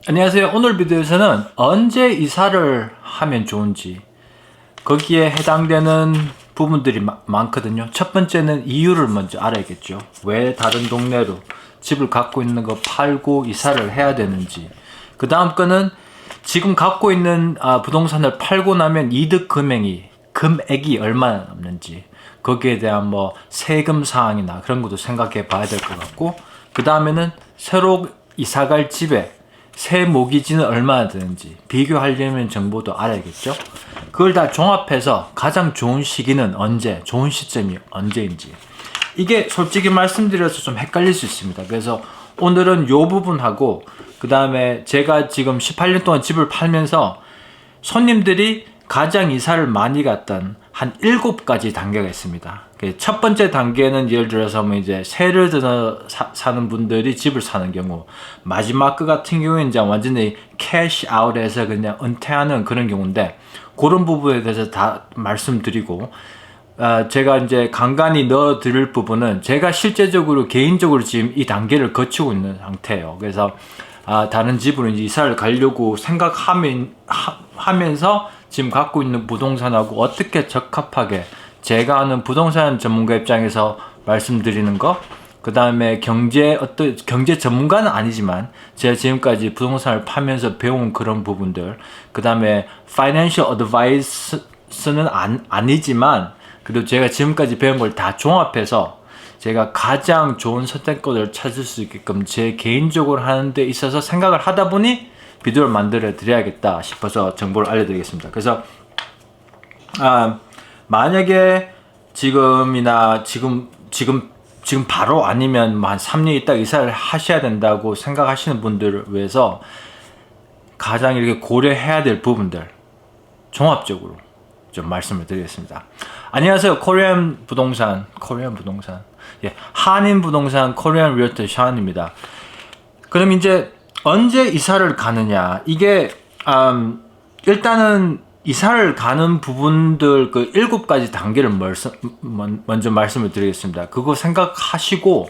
안녕하세요. 오늘 비디오에서는 언제 이사를 하면 좋은지 거기에 해당되는 부분들이 많거든요. 첫 번째는 이유를 먼저 알아야겠죠. 왜 다른 동네로 집을 갖고 있는 거 팔고 이사를 해야 되는지. 그 다음 거는 지금 갖고 있는 부동산을 팔고 나면 이득 금액이 얼마나 남는지, 거기에 대한 뭐 세금 사항이나 그런 것도 생각해 봐야 될 것 같고, 그 다음에는 새로 이사갈 집에 세 모기지는 얼마나 드는지 비교하려면 정보도 알아야겠죠. 그걸 다 종합해서 가장 좋은 시기는 언제, 좋은 시점이 언제인지, 이게 솔직히 말씀드려서 좀 헷갈릴 수 있습니다. 그래서 오늘은 요 부분하고, 그 다음에 제가 지금 18년 동안 집을 팔면서 손님들이 가장 이사를 많이 갔던 한 7가지 단계가 있습니다. 첫 번째 단계는 예를 들어서 뭐 이제 세를 들어 사는 분들이 집을 사는 경우, 마지막 그 같은 경우에 이제 완전히 캐시 아웃해서 그냥 은퇴하는 그런 경우인데, 그런 부분에 대해서 다 말씀드리고, 제가 이제 간간히 넣어 드릴 부분은 제가 실제적으로 개인적으로 지금 이 단계를 거치고 있는 상태예요. 그래서 다른 집으로 이제 이사를 가려고 생각하면서 지금 갖고 있는 부동산하고 어떻게 적합하게, 제가 아는 부동산 전문가 입장에서 말씀드리는 거, 그 다음에 경제 전문가는 아니지만 제가 지금까지 부동산을 파면서 배운 그런 부분들, 그 다음에 financial advice는 아니지만 그리고 제가 지금까지 배운 걸 다 종합해서 제가 가장 좋은 선택권을 찾을 수 있게끔 제 개인적으로 하는 데 있어서 생각을 하다 보니 비디오를 만들어 드려야겠다 싶어서 정보를 알려드리겠습니다. 그래서 만약에 지금 바로 아니면 한 3년 있다 이사를 하셔야 된다고 생각하시는 분들을 위해서 가장 이렇게 고려해야 될 부분들 종합적으로 좀 말씀을 드리겠습니다. 안녕하세요. 코리안 부동산, 한인 부동산 코리안 리얼터 샤안입니다. 그럼 이제 언제 이사를 가느냐, 이게 일단은 이사를 가는 부분들 그 7가지 단계를 먼저 말씀을 드리겠습니다. 그거 생각하시고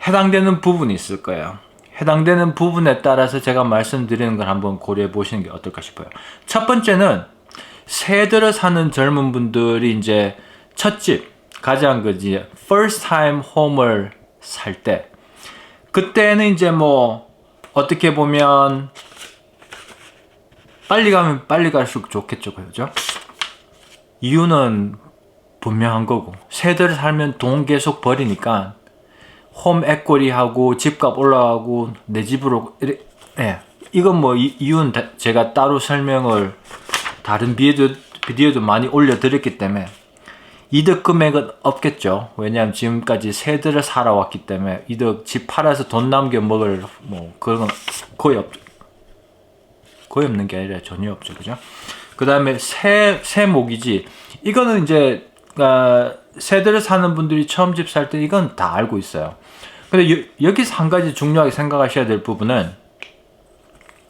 해당되는 부분이 있을 거예요. 해당되는 부분에 따라서 제가 말씀드리는 걸 한번 고려해 보시는 게 어떨까 싶어요. 첫 번째는 새 들어 사는 젊은 분들이 이제 첫 집, 가장 그지 first time home을 살 때, 그때는 이제 뭐 어떻게 보면 빨리 가면 빨리 갈수록 좋겠죠, 그죠? 이유는 분명한 거고, 새들 살면 돈 계속 버리니까 홈 에쿼리하고 집값 올라가고 내 집으로 이건 뭐 이유는 제가 따로 설명을 다른 비디오도 많이 올려드렸기 때문에 이득 금액은 없겠죠. 왜냐하면 지금까지 새들을 살아왔기 때문에 이득 집 팔아서 돈 남겨 먹을 뭐 그런 건 거의 없는 게 아니라 전혀 없죠, 그죠? 그 다음에 새 모기지, 이거는 이제 새들을 사는 분들이 처음 집 살 때 이건 다 알고 있어요. 근데 여기서 한 가지 중요하게 생각하셔야 될 부분은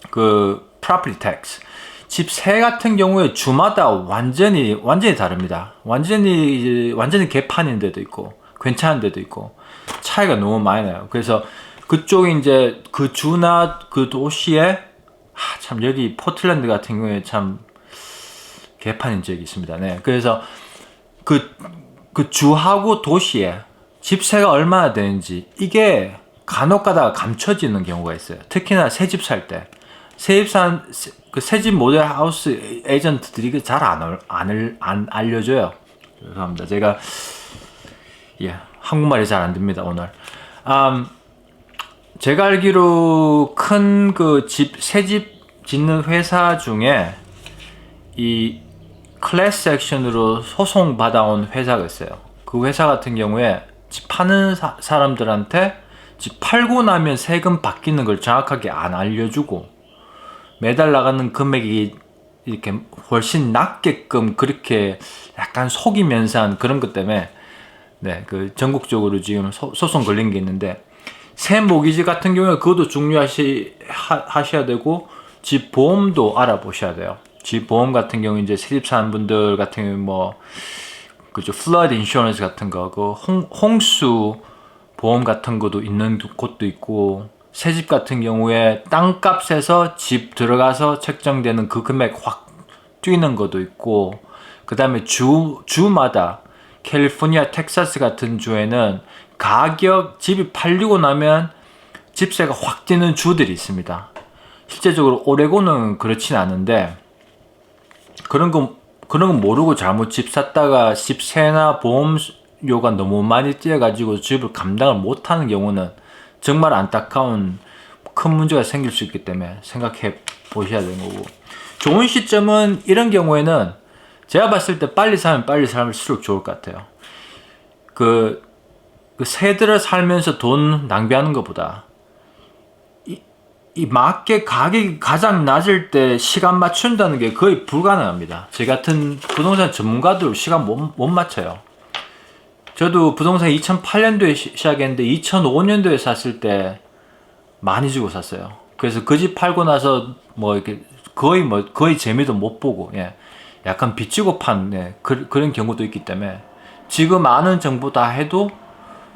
그 property tax. 집 세 같은 경우에 주마다 완전히 다릅니다. 완전히 개판인 데도 있고 괜찮은 데도 있고 차이가 너무 많이 나요. 그래서 그쪽에 이제 그 주나 그 도시에 참 여기 포틀랜드 같은 경우에 참 개판인 지역이 있습니다. 네. 그래서 그 주하고 도시에 집세가 얼마나 되는지 이게 간혹 가다가 감춰지는 경우가 있어요. 특히나 새 집 살 때. 새집 모델 하우스 에이전트들이 잘 안 알려줘요. 죄송합니다. 제가 한국말이 잘 안 됩니다, 오늘. 제가 알기로 큰 그 새 집 짓는 회사 중에 이 클래스 액션으로 소송 받아온 회사가 있어요. 그 회사 같은 경우에 집 파는 사람들한테 집 팔고 나면 세금 바뀌는 걸 정확하게 안 알려주고 매달 나가는 금액이 이렇게 훨씬 낮게끔 그렇게 약간 속이면서 한 그런 것 때문에 그 전국적으로 지금 소송 걸린 게 있는데, 새 모기지 같은 경우에 그것도 중요하셔야 되고 집 보험도 알아보셔야 돼요. 집 보험 같은 경우 이제 새집 사는 분들 같은 경우 뭐 그죠, flood insurance 같은 거, 그 홍수 보험 같은 것도 있는 곳도 있고 새 집 같은 경우에 땅값에서 집 들어가서 책정되는 그 금액 확 뛰는 것도 있고, 그 다음에 주마다 캘리포니아, 텍사스 같은 주에는 집이 팔리고 나면 집세가 확 뛰는 주들이 있습니다. 실제적으로 오레곤은 그렇진 않은데, 그런 건 모르고 잘못 집 샀다가 집세나 보험료가 너무 많이 뛰어가지고 집을 감당을 못하는 경우는 정말 안타까운 큰 문제가 생길 수 있기 때문에 생각해 보셔야 되는 거고, 좋은 시점은 이런 경우에는 제가 봤을 때 빨리 사면 빨리 살수록 좋을 것 같아요. 그 새들을 살면서 돈 낭비하는 것보다 이 마켓 가격이 가장 낮을 때 시간 맞춘다는 게 거의 불가능합니다. 저 같은 부동산 전문가들 시간 못 맞춰요. 저도 부동산 2008년도에 시작했는데 2005년도에 샀을 때 많이 주고 샀어요. 그래서 그 집 팔고 나서 이렇게 거의 재미도 못 보고, 예, 약간 빚지고 판, 예, 그런 경우도 있기 때문에 지금 아는 정보 다 해도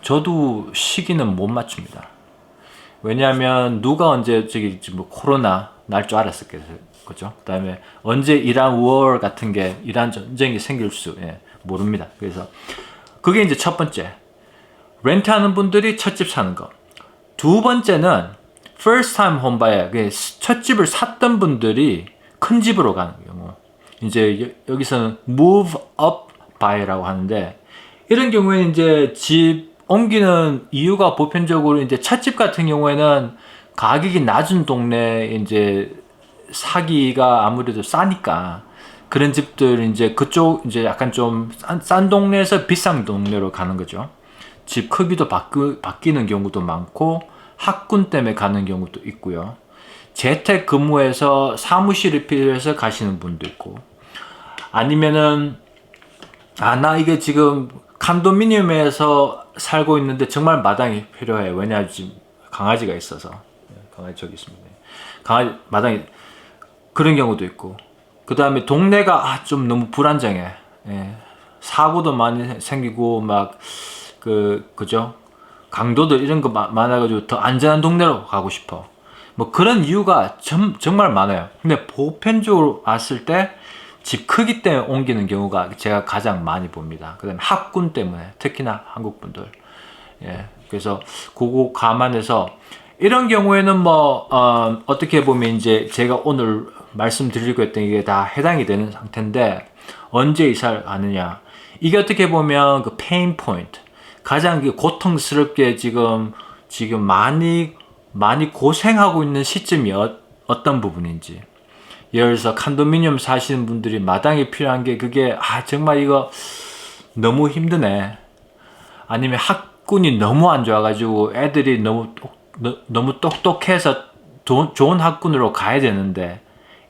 저도 시기는 못 맞춥니다. 왜냐하면 누가 언제 코로나 날 줄 알았었겠어요, 그죠? 그다음에 언제 이란 워 같은 게, 이란 전쟁이 생길 수, 예, 모릅니다. 그래서 그게 이제 첫 번째, 렌트하는 분들이 첫 집 사는 거. 두 번째는 first time home buyer, 첫 집을 샀던 분들이 큰 집으로 가는 경우, 이제 여기서는 move up buy라고 하는데, 이런 경우에 이제 집 옮기는 이유가 보편적으로 이제 찻집 같은 경우에는 가격이 낮은 동네에 이제 사기가 아무래도 싸니까 그런 집들 이제 그쪽 이제 약간 좀 싼 동네에서 비싼 동네로 가는 거죠. 집 크기도 바뀌는 경우도 많고 학군 때문에 가는 경우도 있고요. 재택 근무해서 사무실이 필요해서 가시는 분도 있고, 아니면은 나 이게 지금 컨도미니엄에서 살고 있는데 정말 마당이 필요해. 왜냐하면 지금 강아지가 있어서. 강아지 저기 있습니다. 강아지 마당이, 그런 경우도 있고, 그 다음에 동네가 좀 너무 불안정해. 예. 사고도 많이 생기고 그죠? 강도들 이런 거 많아가지고 더 안전한 동네로 가고 싶어. 그런 이유가 정말 많아요. 근데 보편적으로 봤을 때 집 크기 때문에 옮기는 경우가 제가 가장 많이 봅니다. 그 다음에 학군 때문에, 특히나 한국 분들. 예. 그래서 그거 감안해서 이런 경우에는 어떻게 보면 이제 제가 오늘 말씀드리고 했던 게 다 해당이 되는 상태인데, 언제 이사를 가느냐. 이게 어떻게 보면 그 페인 포인트, 가장 고통스럽게 지금 많이 고생하고 있는 시점이 어떤 부분인지. 예를 들어서 컨도미니엄 사시는 분들이 마당이 필요한 게 그게 정말 이거 너무 힘드네. 아니면 학군이 너무 안 좋아가지고 애들이 너무 똑똑해서 좋은 학군으로 가야 되는데,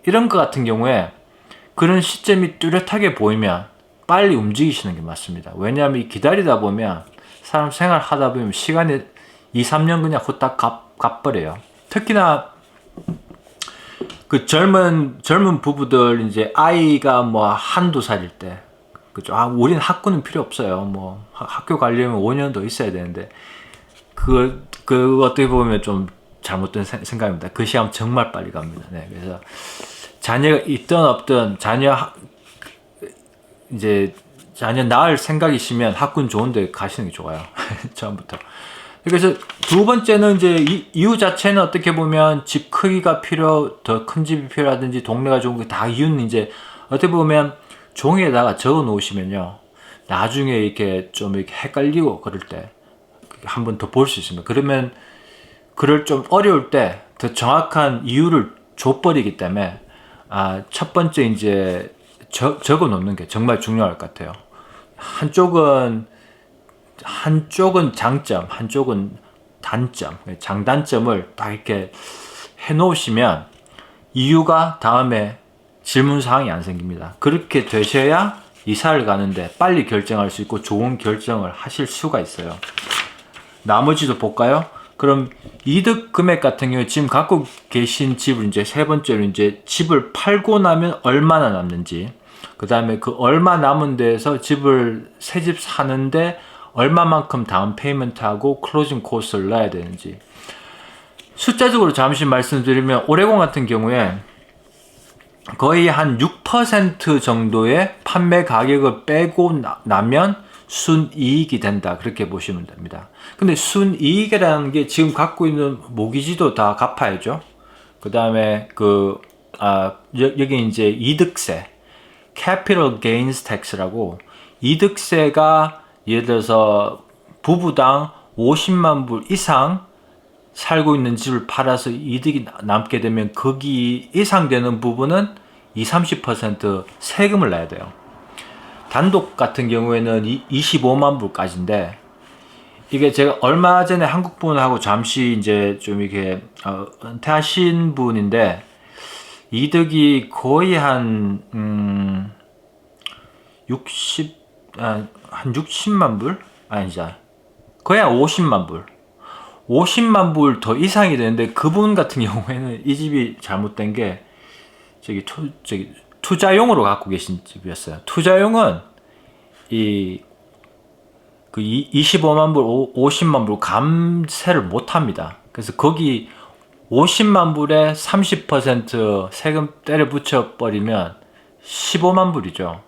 이런 것 같은 경우에 그런 시점이 뚜렷하게 보이면 빨리 움직이시는 게 맞습니다. 왜냐하면 기다리다 보면 사람 생활하다 보면 시간이 2-3년 그냥 후딱 가버려요. 특히나 그 젊은 부부들 이제 아이가 한두 살일 때, 그죠? 우리는 학군은 필요 없어요. 학교 가려면 5년 더 있어야 되는데, 그 어떻게 보면 좀 잘못된 생각입니다. 그 시간 정말 빨리 갑니다. 네, 그래서 자녀가 있든 없든 자녀 낳을 생각이시면 학군 좋은데 가시는 게 좋아요. 처음부터. 그래서 두 번째는 이제 이유 자체는 어떻게 보면 집 크기가 더 큰 집이 필요하든지 동네가 좋은 게 다 이유는 이제 어떻게 보면 종이에다가 적어 놓으시면요, 나중에 이렇게 좀 이렇게 헷갈리고 그럴 때 한 번 더 볼 수 있습니다. 그러면 그럴 좀 어려울 때 더 정확한 이유를 줘버리기 때문에 첫 번째 이제 적어 놓는 게 정말 중요할 것 같아요. 한쪽은 장점, 한쪽은 단점, 장단점을 딱 이렇게 해 놓으시면 이유가 다음에 질문 사항이 안 생깁니다. 그렇게 되셔야 이사를 가는데 빨리 결정할 수 있고 좋은 결정을 하실 수가 있어요. 나머지도 볼까요? 그럼 이득 금액 같은 경우에 지금 갖고 계신 집을 이제 세 번째로 이제 집을 팔고 나면 얼마나 남는지, 그 다음에 그 얼마 남은 데에서 새 집 사는데 얼마만큼 다운 페이먼트하고 클로징 코스트를 넣어야 되는지. 숫자적으로 잠시 말씀드리면 오레곤 같은 경우에 거의 한 6% 정도의 판매 가격을 빼고 나면 순이익이 된다. 그렇게 보시면 됩니다. 근데 순이익이라는 게 지금 갖고 있는 모기지도 다 갚아야죠. 그 다음에 여기 이제 이득세, capital gains tax라고 이득세가 예를 들어서 부부당 50만 불 이상 살고 있는 집을 팔아서 이득이 남게 되면 거기 이상 되는 부분은 20-30% 세금을 내야 돼요. 단독 같은 경우에는 25만 불까지인데 이게 제가 얼마 전에 한국 분하고 잠시 이제 좀 이렇게 은퇴하신 분인데 이득이 거의 한 60만 불? 아니죠. 거의 한 50만 불. 50만 불 더 이상이 되는데 그분 같은 경우에는 이 집이 잘못된 게 투자용으로 갖고 계신 집이었어요. 투자용은 25만 불, 50만 불 감세를 못 합니다. 그래서 거기 50만 불에 30% 세금 때려 붙여 버리면 15만 불이죠.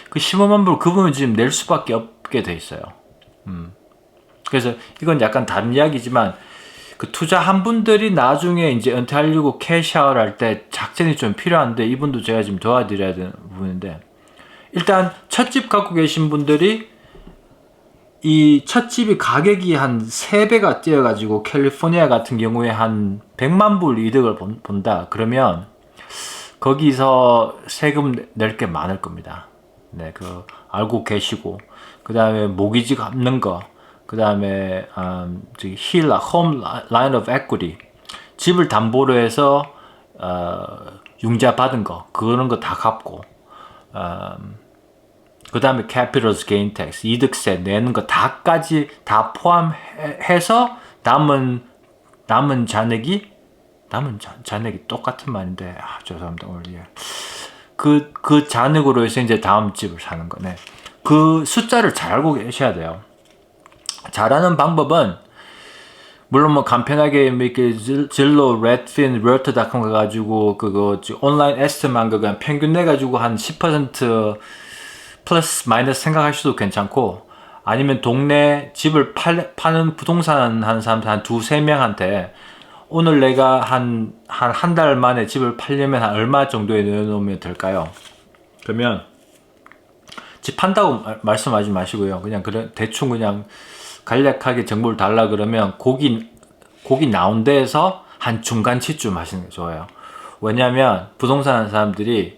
그 15만 불 그분은 지금 낼 수밖에 없게 돼 있어요. 그래서 이건 약간 다른 이야기지만 그 투자한 분들이 나중에 이제 은퇴하려고 캐시아웃 할 때 작전이 좀 필요한데 이분도 제가 지금 도와드려야 되는 부분인데 일단 첫 집 갖고 계신 분들이 이 첫 집이 가격이 한 3배가 뛰어가지고 캘리포니아 같은 경우에 한 100만 불 이득을 본다. 그러면 거기서 세금 낼 게 많을 겁니다. 네, 그 알고 계시고 그 다음에 모기지 갚는 거, 그 다음에 힐라, 홈 라인 오브 에퀴티 집을 담보로 해서 융자 받은 거 그런 거 다 갚고 그 다음에 capital gain tax 이득세 내는 거 다까지 다 포함해서 남은 잔액이 똑같은 말인데 죄송합니다 오늘 그 잔액으로 해서 이제 다음 집을 사는 거네. 그 숫자를 잘 알고 계셔야 돼요. 잘하는 방법은 물론 뭐 간편하게 이렇게 질로, 레드핀, 리얼터닷컴 가가지고 그거 온라인 에스티만 그냥 평균 내가지고 한 10% 플러스 마이너스 생각하셔도 괜찮고 아니면 동네 집을 파는 부동산 하는 사람들 한 2-3명한테 오늘 내가 한 달 만에 집을 팔려면 한 얼마 정도에 넣어놓으면 될까요? 그러면 집 판다고 말씀하지 마시고요. 그냥 대충 그냥 간략하게 정보를 달라 그러면 고기 나온 데에서 한 중간치쯤 하시는 게 좋아요. 왜냐하면 부동산 하는 사람들이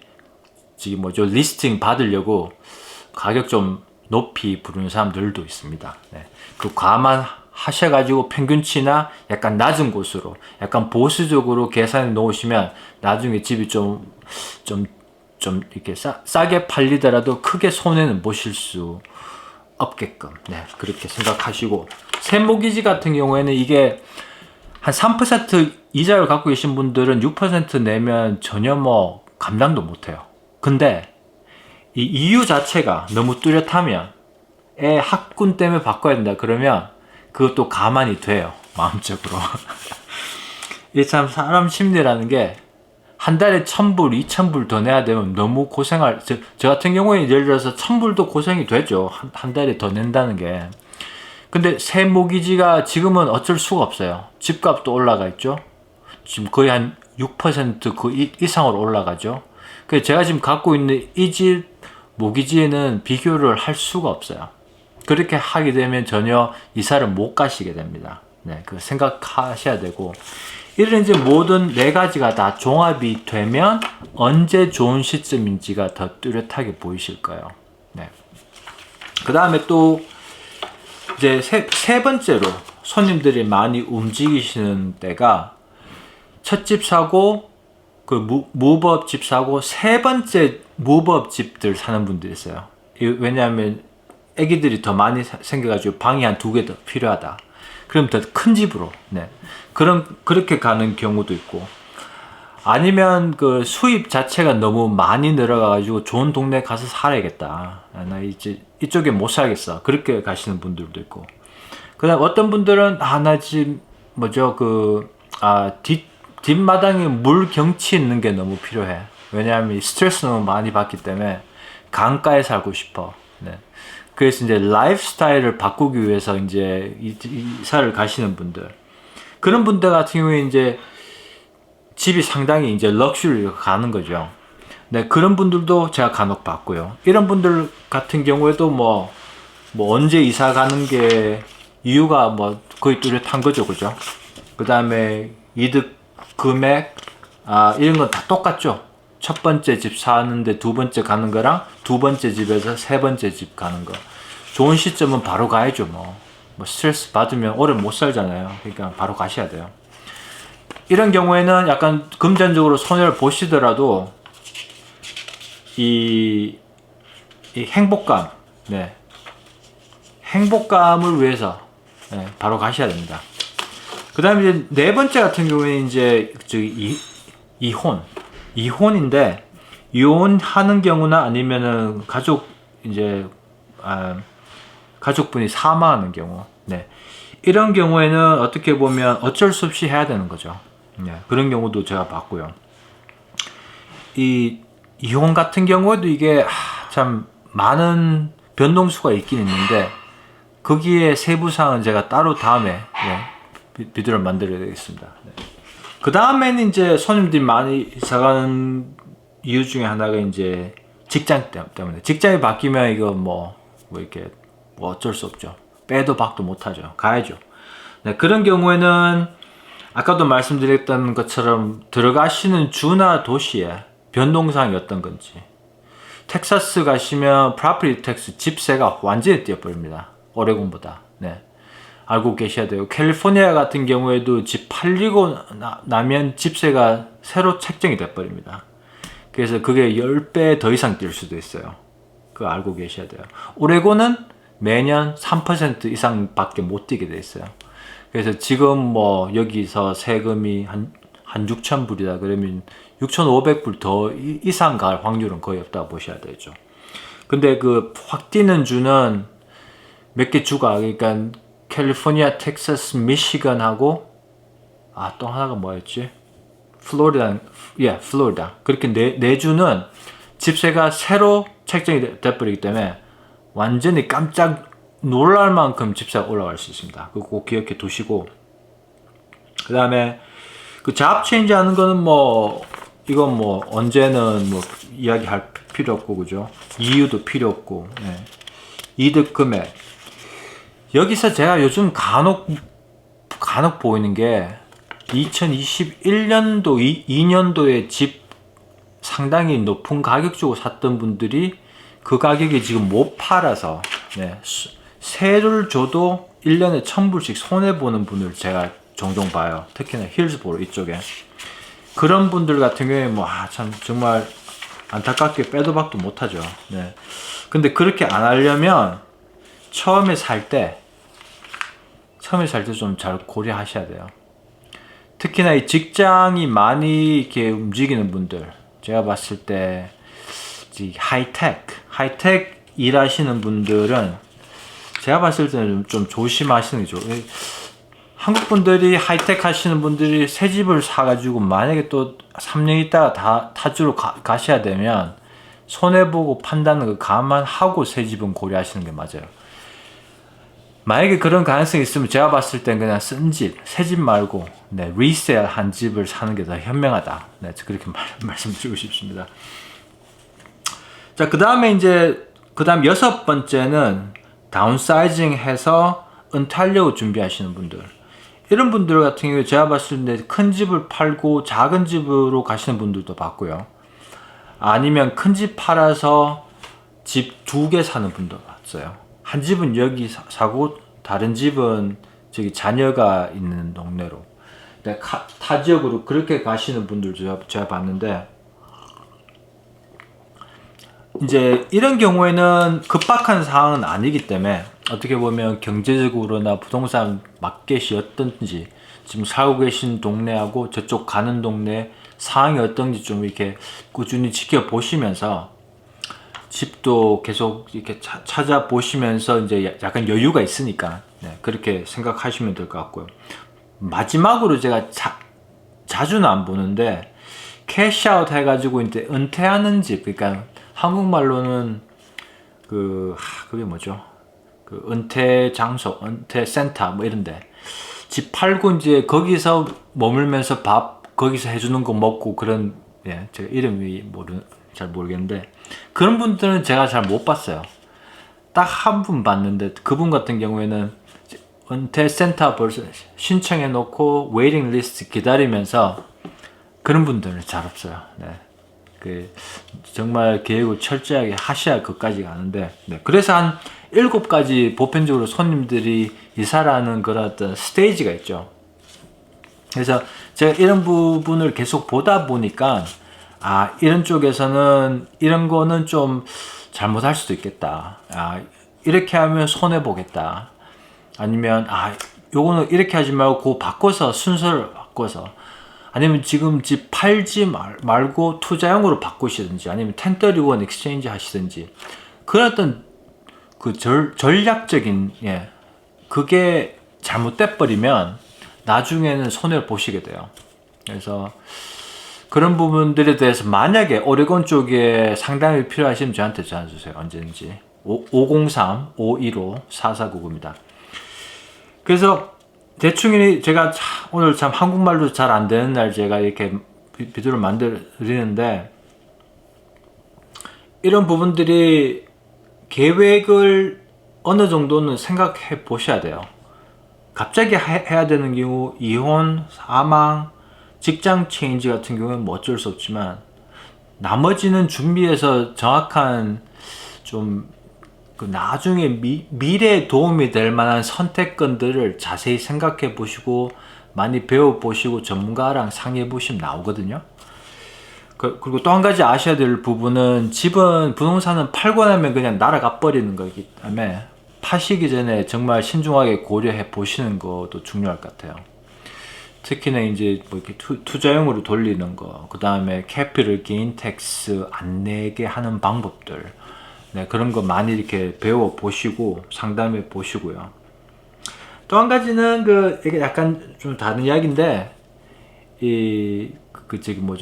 지금 리스팅 받으려고 가격 좀 높이 부르는 사람들도 있습니다. 네. 그 감안하셔가지고 평균치나 약간 낮은 곳으로 약간 보수적으로 계산해 놓으시면 나중에 집이 좀 이렇게 싸게 팔리더라도 크게 손해는 보실 수 없게끔 그렇게 생각하시고 세모기지 같은 경우에는 이게 한 3% 이자를 갖고 계신 분들은 6% 내면 전혀 감당도 못해요. 근데 이 이유 자체가 너무 뚜렷하면 애 학군 때문에 바꿔야 된다 그러면 그것도 가만히 돼요. 마음적으로. 이게 참 사람 심리라는 게 한 달에 1,000불, 2,000불 더 내야 되면 너무 저 같은 경우에 예를 들어서 1,000불도 고생이 되죠. 한 달에 더 낸다는 게. 근데 새 모기지가 지금은 어쩔 수가 없어요. 집값도 올라가 있죠. 지금 거의 한 6% 그 이상으로 올라가죠. 그래서 제가 지금 갖고 있는 이 집 모기지에는 비교를 할 수가 없어요. 그렇게 하게 되면 전혀 이사를 못 가시게 됩니다. 네, 그 생각하셔야 되고 이런 이제 모든 4가지가 다 종합이 되면 언제 좋은 시점인지가 더 뚜렷하게 보이실 거예요. 네. 그 다음에 또 이제 세 번째로 손님들이 많이 움직이시는 때가 첫 집 사고 그 무버업 집 사고 세 번째 무버업 집들 사는 분들이 있어요. 왜냐하면 애기들이 더 많이 생겨가지고 방이 한 2개 더 필요하다. 그럼 더 큰 집으로 그렇게 가는 경우도 있고 아니면 그 수입 자체가 너무 많이 늘어가가지고 좋은 동네 가서 살아야겠다. 나 이제 이쪽에 못 살겠어. 그렇게 가시는 분들도 있고. 그 다음 어떤 분들은 나 지금 뭐죠 뒷마당에 물 경치 있는 게 너무 필요해. 왜냐하면 스트레스 너무 많이 받기 때문에 강가에 살고 싶어. 네. 그래서 이제 라이프 스타일을 바꾸기 위해서 이제 이사를 가시는 분들, 그런 분들 같은 경우에 이제 집이 상당히 이제 럭셔리로 가는 거죠. 네, 그런 분들도 제가 간혹 봤고요. 이런 분들 같은 경우에도 뭐 언제 이사 가는 게 이유가 뭐 거의 뚜렷한 거죠, 그죠? 그 다음에 이득 금액, 이런 건 다 똑같죠. 첫 번째 집 사는데 두 번째 가는 거랑 두 번째 집에서 세 번째 집 가는 거. 좋은 시점은 바로 가야죠, 뭐 스트레스 받으면 오래 못 살잖아요. 그러니까 바로 가셔야 돼요. 이런 경우에는 약간 금전적으로 손해를 보시더라도 이 행복감, 네, 행복감을 위해서 바로 가셔야 됩니다. 그 다음에 이제 네 번째 같은 경우에는 이제 이혼인데, 이혼하는 경우나 아니면은 가족분이 사망하는 경우, 네, 이런 경우에는 어떻게 보면 어쩔 수 없이 해야 되는 거죠. 네, 그런 경우도 제가 봤고요. 이혼 같은 경우에도 이게 참 많은 변동수가 있긴 있는데, 거기에 세부사항은 제가 따로 다음에 비디오를 만들어야 되겠습니다. 네. 그 다음에는 이제 손님들이 많이 이사가는 이유 중에 하나가 이제 직장 때문에. 직장이 바뀌면 이거 뭐 이렇게 어쩔 수 없죠. 빼도 박도 못하죠. 가야죠. 네, 그런 경우에는 아까도 말씀드렸던 것처럼 들어가시는 주나 도시에 변동사항이 어떤 건지. 텍사스 가시면 프로퍼티 텍스 집세가 완전히 뛰어버립니다. 오레곤보다. 네, 알고 계셔야 돼요. 캘리포니아 같은 경우에도 집 팔리고 나면 집세가 새로 책정이 돼버립니다. 그래서 그게 10배 더 이상 뛸 수도 있어요. 그거 알고 계셔야 돼요. 오레곤은 매년 3% 이상밖에 못 뛰게 돼 있어요. 그래서 지금 뭐 여기서 세금이 한 6,000불이다 그러면 6,500불 더 이상 갈 확률은 거의 없다고 보셔야 되죠. 근데 그 확 뛰는 주는 몇 개 주가, 그러니까 캘리포니아, 텍사스, 미시건하고 또 하나가 뭐였지? 플로리다. 그렇게 네 주는 집세가 새로 책정이 돼버리기 때문에 완전히 깜짝 놀랄 만큼 집세가 올라갈 수 있습니다. 그거 꼭 기억해 두시고, 그 다음에 그 잡 체인지 하는 거는 이건 언제는 이야기할 필요 없고, 그죠? 이유도 필요 없고, 네. 이득 금액. 여기서 제가 요즘 간혹 보이는 게 2021년도, 2년도에 집 상당히 높은 가격 주고 샀던 분들이 그 가격에 지금 못 팔아서, 네, 세를 줘도 1년에 1,000불씩 손해보는 분을 제가 종종 봐요. 특히나 힐스보로 이쪽에. 그런 분들 같은 경우에 참 정말 안타깝게 빼도 박도 못하죠. 네. 근데 그렇게 안 하려면 처음에 살 때 좀 잘 고려하셔야 돼요. 특히나 이 직장이 많이 이렇게 움직이는 분들, 제가 봤을 때 하이텍 일하시는 분들은 제가 봤을 때는 좀 조심하시는 게 좋아요. 한국 분들이 하이텍 하시는 분들이 새 집을 사가지고 만약에 또 3년 있다가 타주로 가셔야 되면 손해보고 판다는 거 감안하고 새 집은 고려하시는 게 맞아요. 만약에 그런 가능성이 있으면 제가 봤을 땐 그냥 쓴 집, 새 집 말고 리세일 한 집을 사는 게 더 현명하다. 네, 그렇게 말씀드리고 싶습니다. 자, 그 다음에 여섯 번째는 다운사이징 해서 은퇴하려고 준비하시는 분들. 이런 분들 같은 경우에 제가 봤을 때 큰 집을 팔고 작은 집으로 가시는 분들도 봤고요. 아니면 큰 집 팔아서 집 2개 사는 분도 봤어요. 한 집은 여기 사고 다른 집은 저기 자녀가 있는 동네로, 타 지역으로 그렇게 가시는 분들 제가 봤는데, 이제 이런 경우에는 급박한 상황은 아니기 때문에 어떻게 보면 경제적으로나 부동산 마켓이 어떤지, 지금 살고 계신 동네하고 저쪽 가는 동네 상황이 어떤지 좀 이렇게 꾸준히 지켜보시면서 집도 계속 이렇게 찾아보시면서 이제 약간 여유가 있으니까 그렇게 생각하시면 될 것 같고요. 마지막으로 제가 자주는 안 보는데 캐시아웃 해가지고 이제 은퇴하는 집, 그러니까 한국말로는 그게 뭐죠? 그 은퇴 장소, 은퇴 센터 뭐 이런데 집 팔고 이제 거기서 머물면서 밥 거기서 해주는 거 먹고 그런, 예, 제가 이름이 잘 모르겠는데 그런 분들은 제가 잘 못 봤어요. 딱 한 분 봤는데 그분 같은 경우에는 은퇴 센터 벌써 신청해 놓고 웨이팅 리스트 기다리면서 그런 분들은 잘 없어요. 네. 정말 계획을 철저하게 하셔야 그까지 가는데, 네. 그래서 한 7가지 보편적으로 손님들이 이사라는 그런 어떤 스테이지가 있죠. 그래서 제가 이런 부분을 계속 보다 보니까, 이런 쪽에서는 이런 거는 좀 잘못할 수도 있겠다. 이렇게 하면 손해보겠다. 아니면, 요거는 이렇게 하지 말고 그거 바꿔서 순서를 바꿔서, 아니면 지금 집 팔지 말고 투자용으로 바꾸시든지, 아니면 1031 exchange 하시든지, 그런 어떤 그 전략적인, 예, 그게 잘못돼 버리면 나중에는 손해를 보시게 돼요. 그래서 그런 부분들에 대해서 만약에 오레곤 쪽에 상담이 필요하시면 저한테 전화 주세요. 언제든지. 503-515-4499입니다. 그래서 대충 제가 오늘 참 한국말도 잘 안 되는 날 제가 이렇게 비디오를 만들리는데, 이런 부분들이 계획을 어느 정도는 생각해 보셔야 돼요. 갑자기 해야 되는 경우, 이혼, 사망, 직장 체인지 같은 경우는 뭐 어쩔 수 없지만, 나머지는 준비해서 정확한 좀 나중에 미래에 도움이 될 만한 선택권들을 자세히 생각해 보시고 많이 배워 보시고 전문가랑 상의해 보시면 나오거든요. 그리고 또 한 가지 아셔야 될 부분은, 부동산은 팔고 나면 그냥 날아가 버리는 거기 때문에 파시기 전에 정말 신중하게 고려해 보시는 것도 중요할 것 같아요. 특히나 이제 뭐 이렇게 투자용으로 돌리는 거, 그 다음에 캐피털 게인 텍스 안 내게 하는 방법들, 네, 그런 거 많이 이렇게 배워 보시고 상담해 보시고요. 또 한 가지는 이게 약간 좀 다른 이야기인데,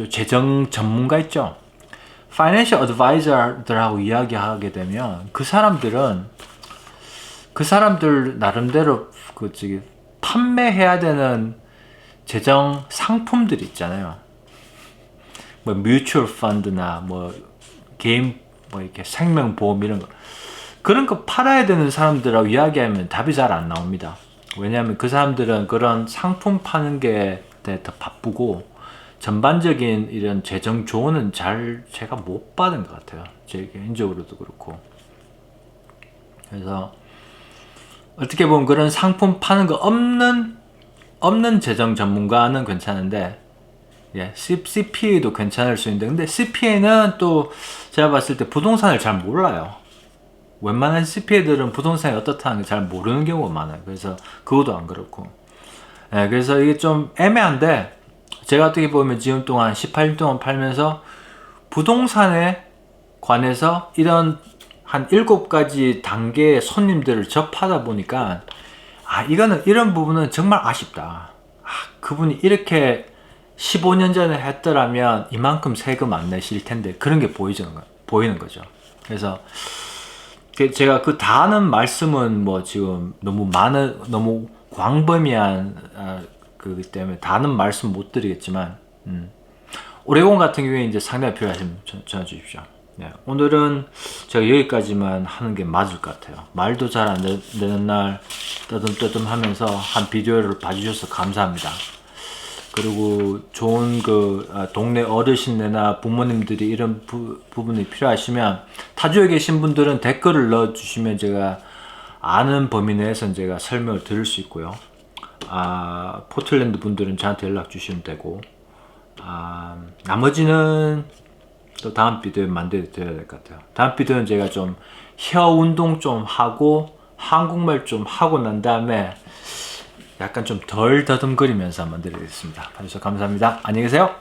재정 전문가 있죠. Financial Advisor들하고 이야기하게 되면 그 사람들 나름대로 판매해야 되는 재정 상품들이 있잖아요. 뭐 뮤추얼 펀드나 뭐 개인 뭐 이렇게 생명보험 이런 거, 그런 거 팔아야 되는 사람들하고 이야기하면 답이 잘 안 나옵니다. 왜냐하면 그 사람들은 그런 상품 파는 게 더 바쁘고 전반적인 이런 재정 조언은 제가 못 받은 것 같아요. 제 개인적으로도 그렇고. 그래서 어떻게 보면 그런 상품 파는 거 없는 재정 전문가는 괜찮은데, 예, CPA도 괜찮을 수 있는데, 근데 CPA는 또 제가 봤을 때 부동산을 잘 몰라요. 웬만한 CPA들은 부동산이 어떻다는 걸 잘 모르는 경우가 많아요. 그래서 그것도 안 그렇고. 예, 그래서 이게 좀 애매한데, 제가 어떻게 보면 지금 동안 18년 동안 팔면서 부동산에 관해서 이런 한 7가지 단계의 손님들을 접하다 보니까, 이런 부분은 정말 아쉽다. 그분이 이렇게 15년 전에 했더라면 이만큼 세금 안 내실 텐데, 그런 게 보이는 거죠. 그래서 제가 다 하는 말씀은 뭐 지금 너무 광범위한 그렇기 때문에 다 하는 말씀 못 드리겠지만, 오레곤 같은 경우에 이제 상담이 필요하시면 전화 주십시오. 네, 오늘은 제가 여기까지만 하는 게 맞을 것 같아요. 말도 잘 안 되는 날 떠듬떠듬 하면서 한 비디오를 봐주셔서 감사합니다. 그리고 좋은 동네 어르신네나 부모님들이 이런 부분이 필요하시면, 타주에 계신 분들은 댓글을 넣어주시면 제가 아는 범위 내에서 제가 설명을 드릴 수 있고요. 포틀랜드 분들은 저한테 연락 주시면 되고, 나머지는 또 다음 비디오에 만들어 드려야 될 것 같아요. 다음 비디오는 제가 좀 혀 운동 좀 하고 한국말 좀 하고 난 다음에 약간 좀 덜 더듬거리면서 만들어드리겠습니다. 봐주셔서 감사합니다. 안녕히 계세요.